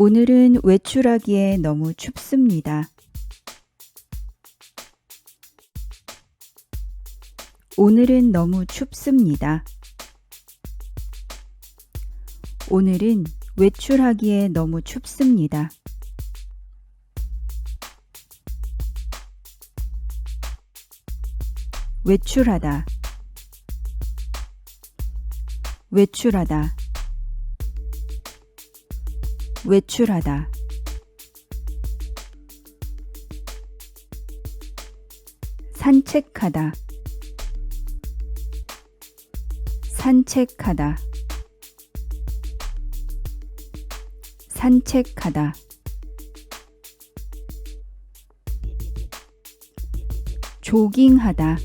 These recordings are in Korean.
오늘은 외출하기에 너무 춥습니다. 오늘은 너무 춥습니다. 오늘은 외출하기에 너무 춥습니다. 외출하다, 외출하다, 외출하다. 산책하다, 산책하다, 산책하다. 조깅하다,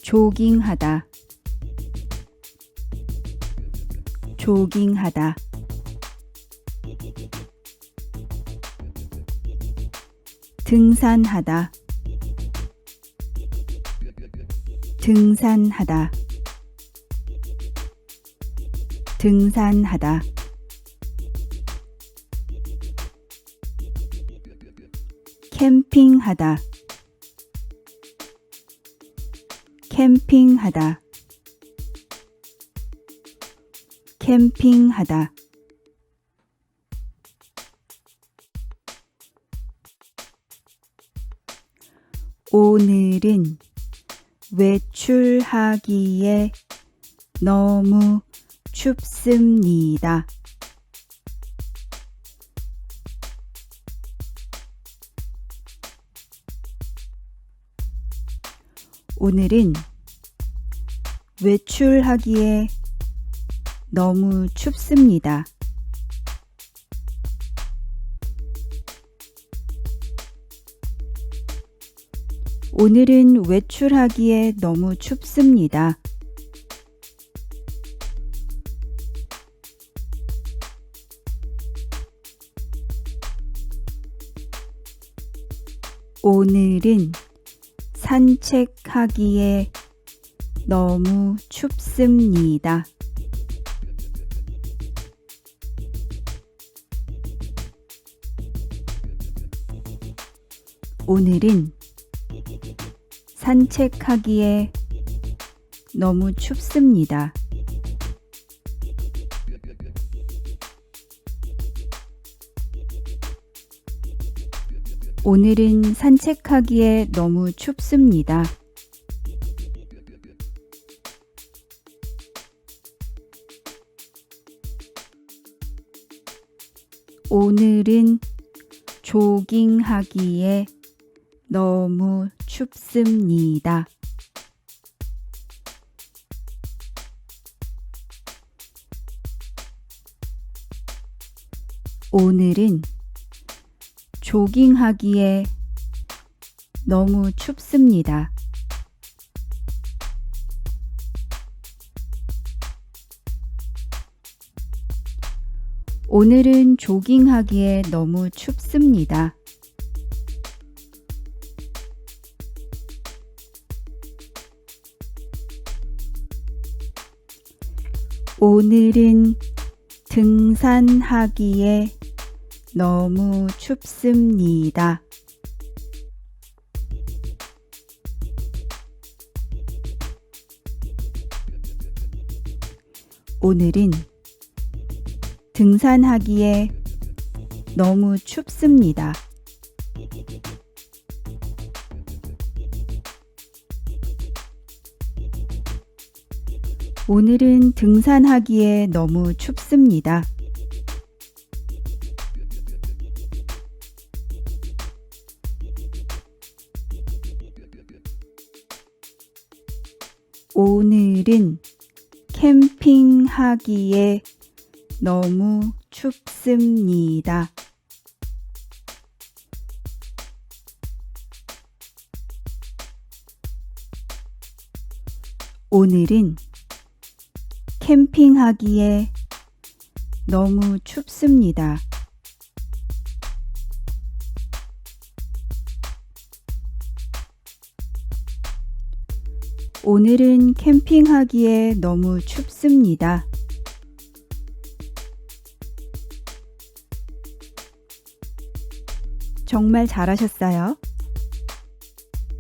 조깅하다, 조깅하다. 등산하다, 등산하다, 등산하다. 캠핑하다, 캠핑하다, 캠핑하다. 오늘은 외출하기에 너무 춥습니다. 오늘은 외출하기에 너무 춥습니다. 오늘은 외출하기에 너무 춥습니다. 오늘은 산책하기에 너무 춥습니다. 오늘은 산책하기에 너무 춥습니다. 오늘은 산책하기에 너무 춥습니다. 오늘은 조깅하기에 너무 춥습니다. 오늘은 조깅하기에 너무 춥습니다. 오늘은 조깅하기에 너무 춥습니다. 오늘은 등산하기에 너무 춥습니다. 오늘은 등산하기에 너무 춥습니다. 오늘은 등산하기에 너무 춥습니다. 오늘은 캠핑하기에 너무 춥습니다. 오늘은 캠핑하기에 너무 춥습니다. 오늘은 캠핑하기에 너무 춥습니다. 정말 잘하셨어요.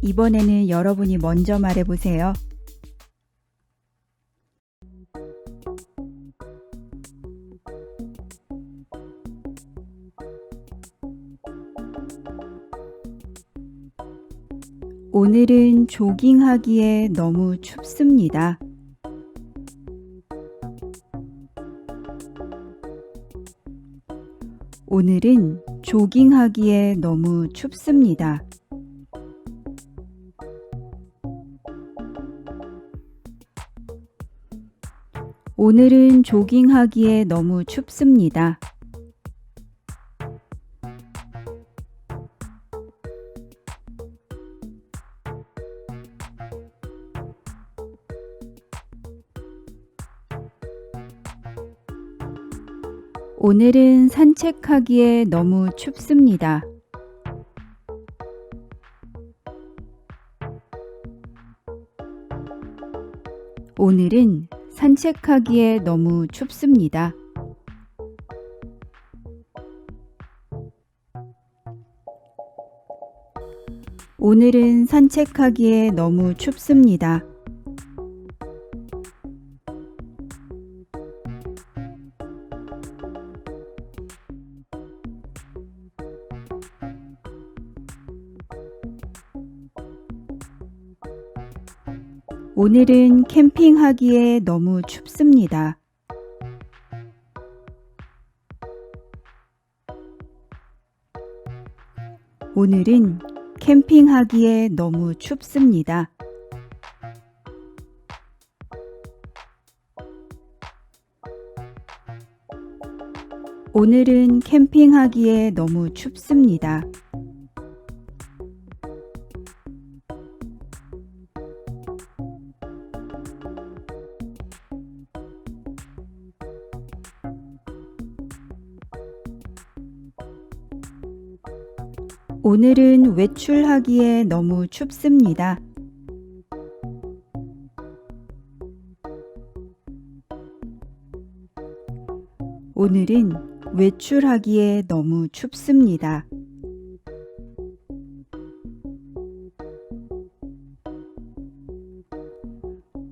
이번에는 여러분이 먼저 말해보세요. 오늘은 조깅하기에 너무 춥습니다. 오늘은 조깅하기에 너무 춥습니다. 오늘은 조깅하기에 너무 춥습니다. 오늘은 산책하기에 너무 춥습니다. 오늘은 산책하기에 너무 춥습니다. 오늘은 산책하기에 너무 춥습니다. 오늘은 캠핑하기에 너무 춥습니다. 오늘은 캠핑하기에 너무 춥습니다. 오늘은 캠핑하기에 너무 춥습니다. 오늘은 외출하기에 너무 춥습니다. 오늘은 외출하기에 너무 춥습니다.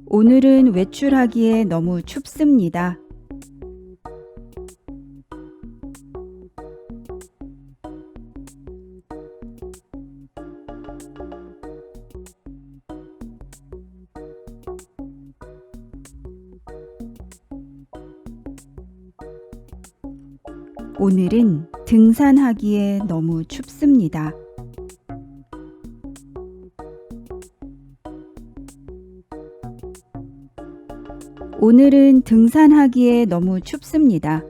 오늘은 외출하기에 너무 춥습니다. 오늘은 등산하기에 너무 춥습니다. 오늘은 등산하기에 너무 춥습니다.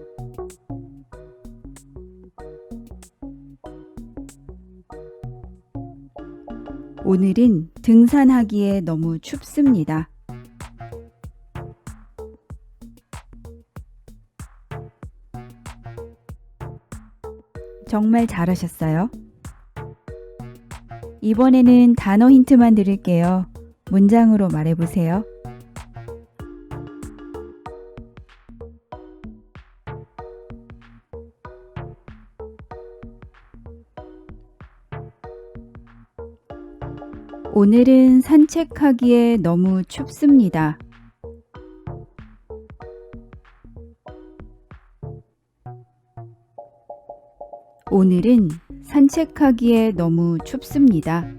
오늘은 등산하기에 너무 춥습니다. 정말 잘하셨어요. 이번에는 단어 힌트만 드릴게요. 문장으로 말해보세요. 오늘은 산책하기에 너무 춥습니다. 오늘은 산책하기에 너무 춥습니다.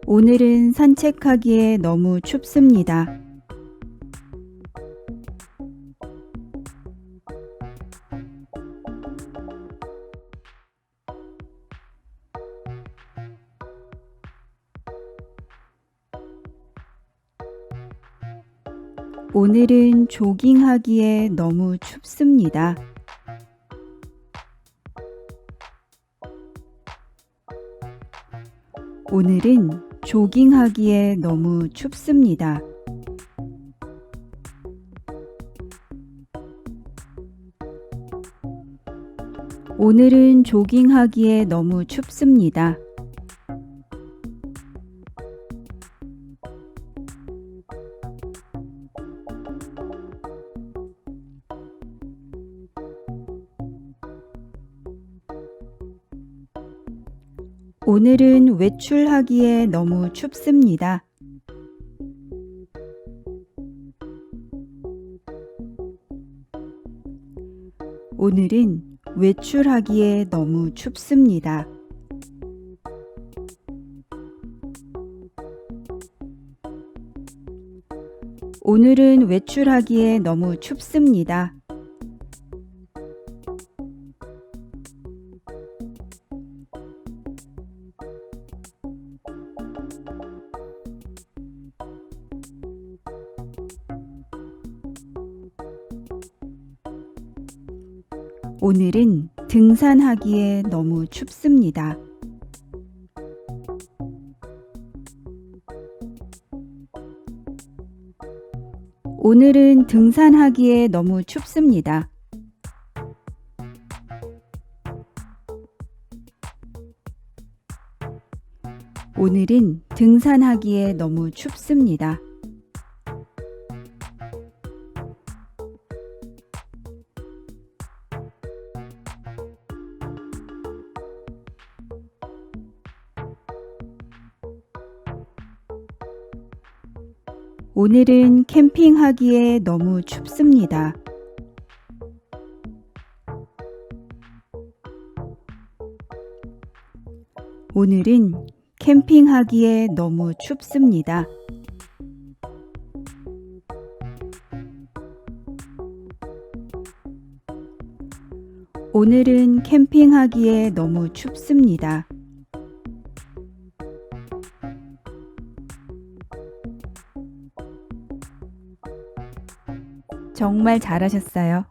오늘은 산책하기에 너무 춥습니다. 오늘은 조깅하기에 너무 춥습니다. 오늘은 조깅하기에 너무 춥습니다. 오늘은 조깅하기에 너무 춥습니다. 오늘은 외출하기에 너무 춥습니다. 오늘은 외출하기에 너무 춥습니다. 오늘은 외출하기에 너무 춥습니다. 오늘은 등산하기에 너무 춥습니다. 오늘은 등산하기에 너무 춥습니다. 오늘은 등산하기에 너무 춥습니다. 오늘은 캠핑하기에 너무 춥습니다. 오늘은 캠핑하기에 너무 춥습니다. 오늘은 캠핑하기에 너무 춥습니다. 정말 잘하셨어요.